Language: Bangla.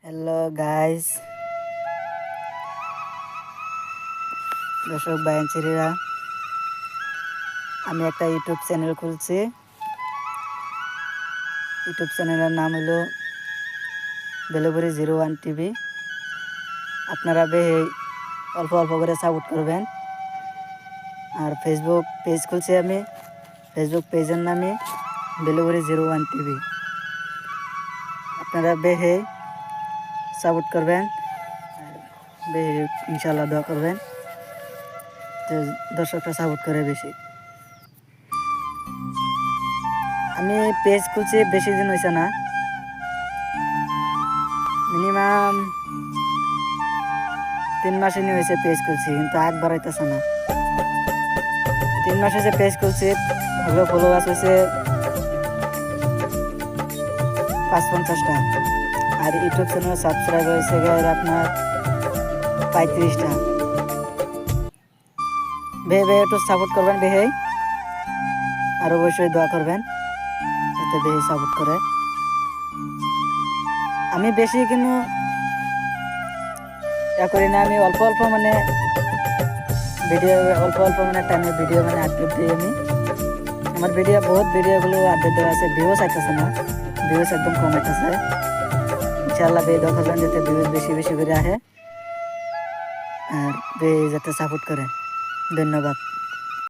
হ্যালো গাইস, দর্শক ভাই ছেলেরা, আমি একটা ইউটিউব চ্যানেল খুলছি। ইউটিউব চ্যানেলের নাম হলো বেলুবুরি 01 টিভি। আপনারা অল্প অল্প করে সাপোর্ট করবেন। আর ফেসবুক পেজ খুলছি আমি, ফেসবুক পেজের নামে বেলুবুরি 01 টিভি। আপনারা সাপোর্ট করবেন, ইনশাল্লাহ দোয়া করবেন তো দর্শকরা সাপোর্ট করে বেশি। আমি পেজ খুলছি বেশি দিন হয়েছে না, মিনিমাম 3 মাসে নিয়ে হয়েছে পেজ খুলছি, কিন্তু আগ বাড়াইতেছে না। 3 মাস হয়েছে পেজ খুলছি, ওগুলো ফলোয়ার্স হয়েছে ৫-৫০টা। আর ইউটিউব চ্যানেল সাবস্ক্রাইব হয়েছে আপনার ৩৫টা। একটু সাপোর্ট করবেন আর অবশ্যই দোয়া করবেন যাতে সাপোর্ট করে। আমি বেশি কিন্তু করি না, আমি অল্প অল্প টাইমে ভিডিও আপলোড দিই। আমার বহুত ভিডিওগুলো আপডেট দেওয়া আছে, ভিউজ আসতেছে না, ভিউজ একদম কম আসতেছে। ইনশাআল্লাহ দোয়া করবেন যাতে ভিউজ বেশি বেশি করে আসে আর যাতে সাপোর্ট করে। ধন্যবাদ।